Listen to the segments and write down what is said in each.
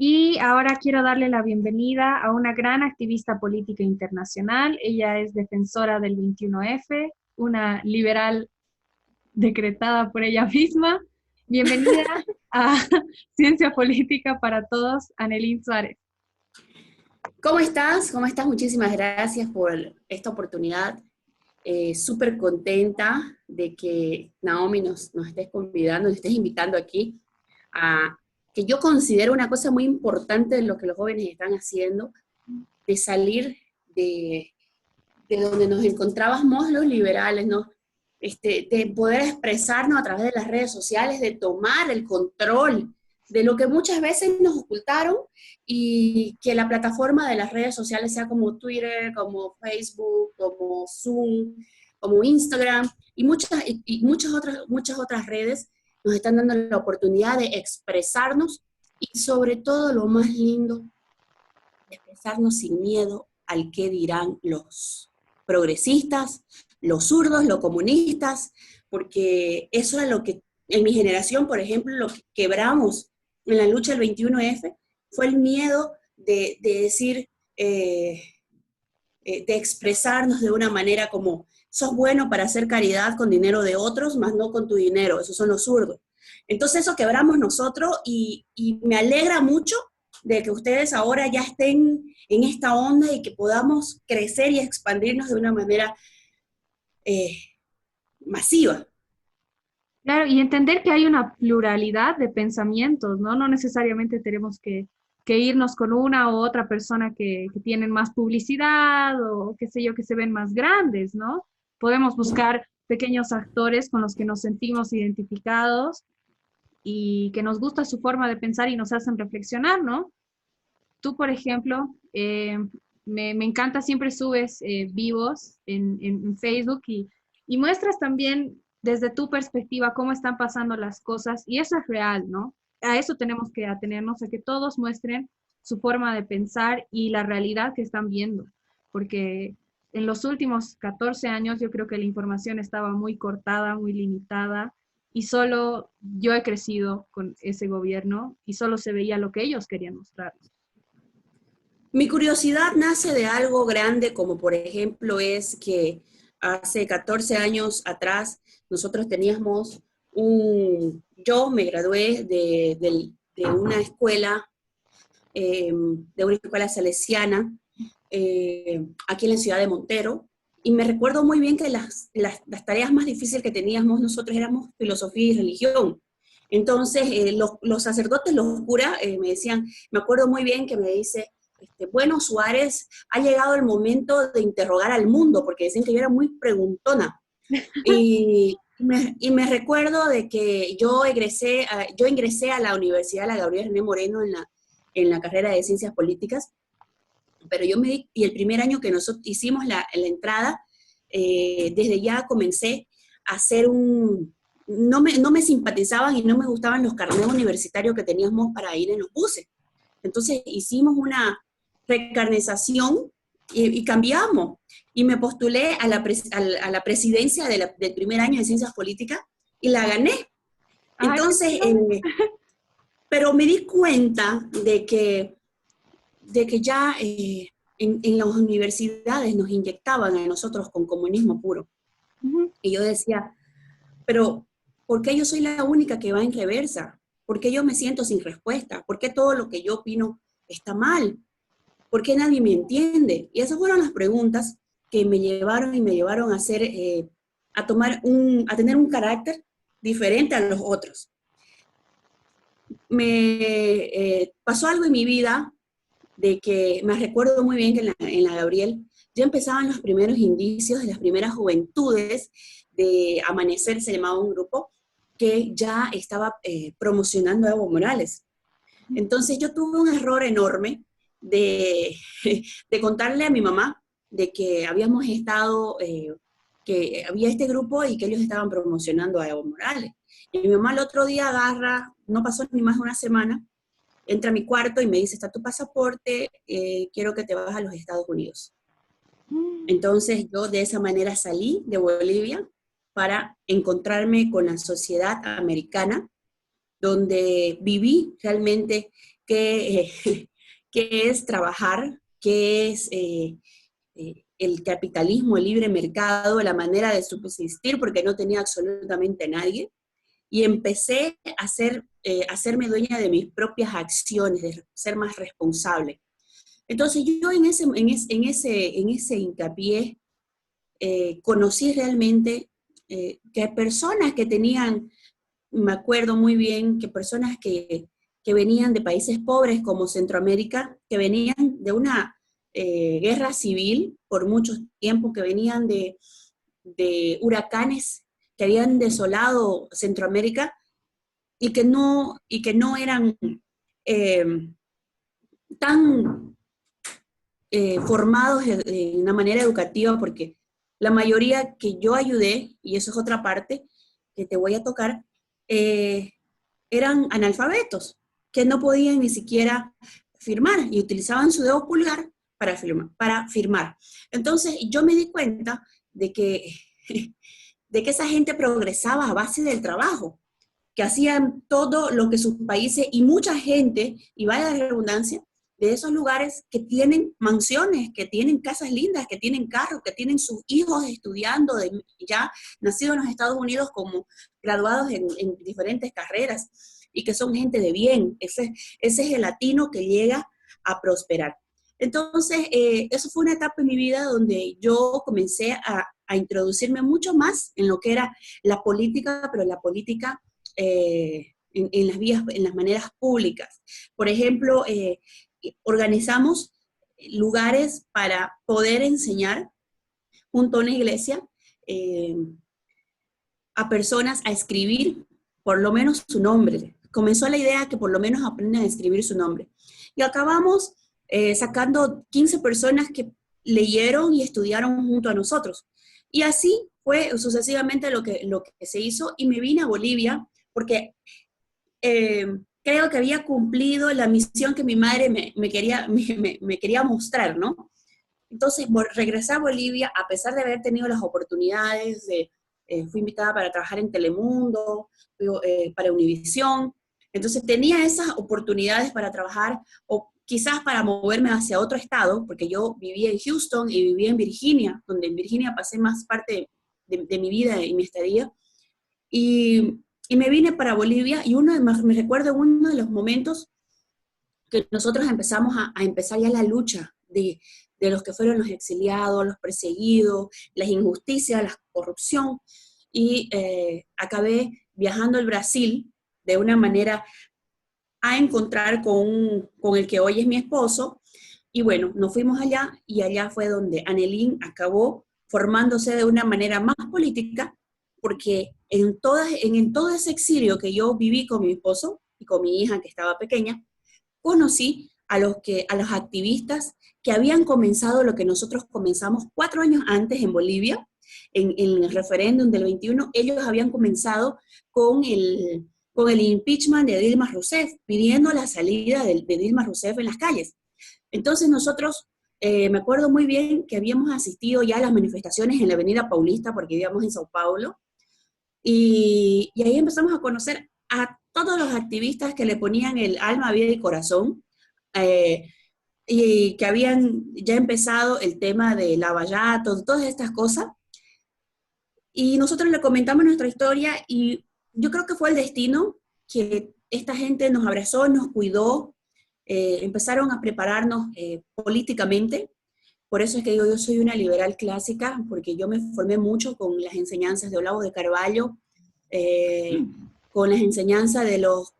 Y ahora quiero darle la bienvenida a una gran activista política internacional. Ella es defensora del 21F, una liberal decretada por ella misma. Bienvenida a Ciencia Política para Todos, Anelín Suárez. ¿Cómo estás? ¿Cómo estás? Muchísimas gracias por esta oportunidad. Súper contenta de que Naomi nos estés convidando, nos estés invitando aquí a que yo considero una cosa muy importante de lo que los jóvenes están haciendo, de salir de, de donde nos encontrábamos los liberales, ¿no? De poder expresarnos a través de las redes sociales, de tomar el control de lo que muchas veces nos ocultaron y que la plataforma de las redes sociales sea como Twitter, como Facebook, como Zoom, como Instagram y muchas otras redes nos están dando la oportunidad de expresarnos y sobre todo lo más lindo, de expresarnos sin miedo al qué dirán los progresistas, los zurdos, los comunistas, porque eso es lo que en mi generación, por ejemplo, lo que quebramos en la lucha del 21F fue el miedo de decir, de expresarnos de una manera como, sos bueno para hacer caridad con dinero de otros, más no con tu dinero, esos son los zurdos. Entonces eso quebramos nosotros y me alegra mucho de que ustedes ahora ya estén en esta onda y que podamos crecer y expandirnos de una manera eh, masiva. Claro, y entender que hay una pluralidad de pensamientos, ¿no? No necesariamente tenemos que irnos con una u otra persona que tienen más publicidad o qué sé yo, que se ven más grandes, ¿no? Podemos buscar pequeños actores con los que nos sentimos identificados y que nos gusta su forma de pensar y nos hacen reflexionar, ¿no? Tú, por ejemplo, me encanta, siempre subes vivos en Facebook y muestras también desde tu perspectiva cómo están pasando las cosas y eso es real, ¿no? A eso tenemos que atenernos, a que todos muestren su forma de pensar y la realidad que están viendo, porque en los últimos 14 años yo creo que la información estaba muy cortada, muy limitada y solo yo he crecido con ese gobierno y solo se veía lo que ellos querían mostrar. Mi curiosidad nace de algo grande, como por ejemplo es que hace 14 años atrás nosotros teníamos yo me gradué de una escuela, de una escuela salesiana, aquí en la ciudad de Montero, y me recuerdo muy bien que las tareas más difíciles que teníamos nosotros éramos filosofía y religión. Entonces, los sacerdotes, los curas, me decían, me acuerdo muy bien que me dice, bueno, Suárez, ha llegado el momento de interrogar al mundo, porque decían que yo era muy preguntona. Y me recuerdo de que yo ingresé a la Universidad de la Gabriela René Moreno en la carrera de Ciencias Políticas, pero y el primer año que nosotros hicimos la entrada, desde ya comencé a hacer no me simpatizaban y no me gustaban los carnets universitarios que teníamos para ir en los buses. Entonces hicimos una recarnización y cambiamos. Y me postulé a la presidencia del primer año de Ciencias Políticas y la gané. Ay, qué Entonces, chévere. pero me di cuenta de que ya en las universidades nos inyectaban a nosotros con comunismo puro. Ujú. Y yo decía, pero ¿por qué yo soy la única que va en reversa? ¿Por qué yo me siento sin respuesta? ¿Por qué todo lo que yo opino está mal? ¿Por qué nadie me entiende? Y esas fueron las preguntas que me llevaron a hacer, a tener un carácter diferente a los otros. Me pasó algo en mi vida de que me recuerdo muy bien que en la Gabriel ya empezaban los primeros indicios de las primeras juventudes de Amanecer, se llamaba un grupo, que ya estaba promocionando a Evo Morales. Entonces yo tuve un error enorme de, de contarle a mi mamá de que habíamos estado, que había este grupo y que ellos estaban promocionando a Evo Morales. Y mi mamá el otro día agarra, no pasó ni más de una semana, entra a mi cuarto y me dice, está tu pasaporte, quiero que te vayas a los Estados Unidos. Entonces yo de esa manera salí de Bolivia para encontrarme con la sociedad americana, donde viví realmente qué, qué es trabajar, qué es el capitalismo, el libre mercado, la manera de subsistir, porque no tenía absolutamente nadie. Y empecé a hacerme dueña de mis propias acciones, de ser más responsable. Entonces yo en ese hincapié conocí realmente que personas que tenían, me acuerdo muy bien, que personas que venían de países pobres como Centroamérica, que venían de una guerra civil por mucho tiempo, que venían de huracanes que habían desolado Centroamérica y que no eran eh, tan formados de una manera educativa, porque la mayoría que yo ayudé, y eso es otra parte que te voy a tocar, eh, eran analfabetos, que no podían ni siquiera firmar y utilizaban su dedo pulgar para firmar. Entonces yo me di cuenta de que, de que esa gente progresaba a base del trabajo, que hacían todo lo que sus países y mucha gente, y vaya la redundancia, de esos lugares que tienen mansiones, que tienen casas lindas, que tienen carros, que tienen sus hijos estudiando, ya nacidos en los Estados Unidos como graduados en diferentes carreras, y que son gente de bien. Ese es el latino que llega a prosperar. Entonces, eso fue una etapa en mi vida donde yo comencé a introducirme mucho más en lo que era la política, pero la política en las vías, en las maneras públicas. Por ejemplo, organizamos lugares para poder enseñar junto a una iglesia a personas a escribir por lo menos su nombre. Comenzó la idea que por lo menos aprendan a escribir su nombre. Y acabamos sacando 15 personas que leyeron y estudiaron junto a nosotros. Y así fue sucesivamente lo que se hizo, y me vine a Bolivia porque creo que había cumplido la misión que mi madre me quería mostrar, ¿no? Entonces, regresé a Bolivia, a pesar de haber tenido las oportunidades fui invitada para trabajar en Telemundo, para Univisión, entonces tenía esas oportunidades para trabajar, o quizás para moverme hacia otro estado, porque yo vivía en Houston y vivía en Virginia, donde en Virginia pasé más parte de mi vida y mi estadía, y, y me vine para Bolivia, y me recuerdo uno de los momentos que nosotros empezamos a empezar ya la lucha de los que fueron los exiliados, los perseguidos, las injusticias, la corrupción, y acabé viajando al Brasil de una manera a encontrar con el que hoy es mi esposo, y bueno, nos fuimos allá, y allá fue donde Anelín acabó formándose de una manera más política, porque en todo ese exilio que yo viví con mi esposo y con mi hija que estaba pequeña, conocí a los activistas que habían comenzado lo que nosotros comenzamos 4 años antes en Bolivia, en el referéndum del 21. Ellos habían comenzado con el impeachment de Dilma Rousseff, pidiendo la salida de Dilma Rousseff en las calles. Entonces nosotros, me acuerdo muy bien que habíamos asistido ya a las manifestaciones en la Avenida Paulista, porque vivíamos en Sao Paulo, y ahí empezamos a conocer a todos los activistas que le ponían el alma, vida y corazón, eh, y que habían ya empezado el tema de Lavallato, todas estas cosas, y nosotros le comentamos nuestra historia, y yo creo que fue el destino que esta gente nos abrazó, nos cuidó, empezaron a prepararnos políticamente. Por eso es que digo, yo soy una liberal clásica, porque yo me formé mucho con las enseñanzas de Olavo de Carvalho, con las enseñanzas de los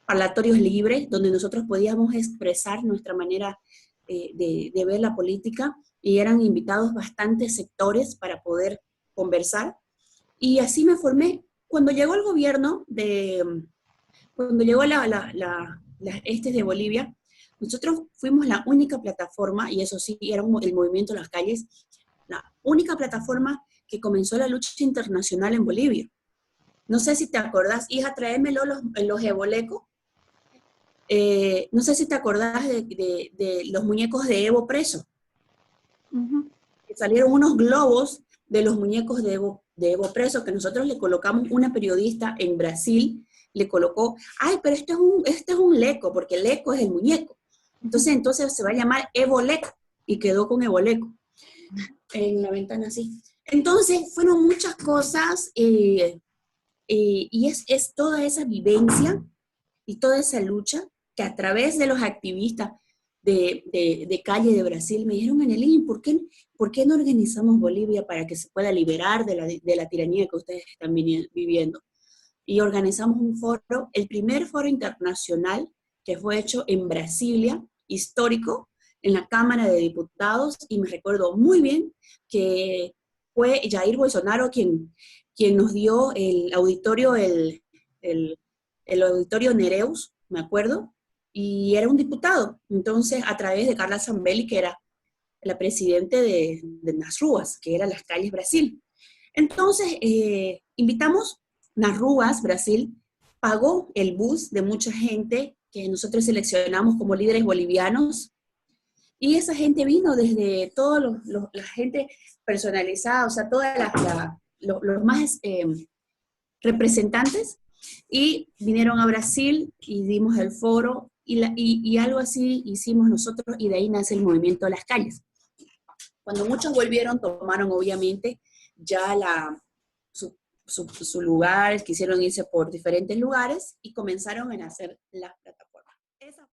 parlatorios libres, donde nosotros podíamos expresar nuestra manera de ver la política, y eran invitados bastantes sectores para poder conversar. Y así me formé. Cuando llegó el gobierno cuando llegó este de Bolivia, nosotros fuimos la única plataforma, y eso sí, era el movimiento en las calles, la única plataforma que comenzó la lucha internacional en Bolivia. No sé si te acordás, hija, tráemelo los ebolecos. No sé si te acordás de los muñecos de Evo preso. Ujú. Que salieron unos globos de los muñecos de Evo preso, que nosotros le colocamos una periodista en Brasil, le colocó, ay, pero este es un leco, porque el leco es el muñeco. Entonces se va a llamar Evoleco, y quedó con Evoleco en la ventana así. Entonces fueron muchas cosas, y es toda esa vivencia y toda esa lucha que a través de los activistas de calle de Brasil me dijeron, Annelyn, ¿por qué no organizamos Bolivia para que se pueda liberar de la tiranía que ustedes están viviendo? Y organizamos un foro, el primer foro internacional que fue hecho en Brasilia, histórico, en la Cámara de Diputados, y me recuerdo muy bien que fue Jair Bolsonaro quien nos dio el auditorio, el auditorio Nereus, me acuerdo, y era un diputado, entonces a través de Carla Zambelli, que era la presidente de Nas Ruas, que era Las Calles Brasil. Entonces, invitamos Nas Ruas, Brasil, pagó el bus de mucha gente que nosotros seleccionamos como líderes bolivianos, y esa gente vino desde la gente personalizada, o sea, todos los más representantes, y vinieron a Brasil y dimos el foro, y algo así hicimos nosotros, y de ahí nace el movimiento de las calles. Cuando muchos volvieron, tomaron obviamente ya su lugar, quisieron irse por diferentes lugares y comenzaron a hacer las plataformas. Esa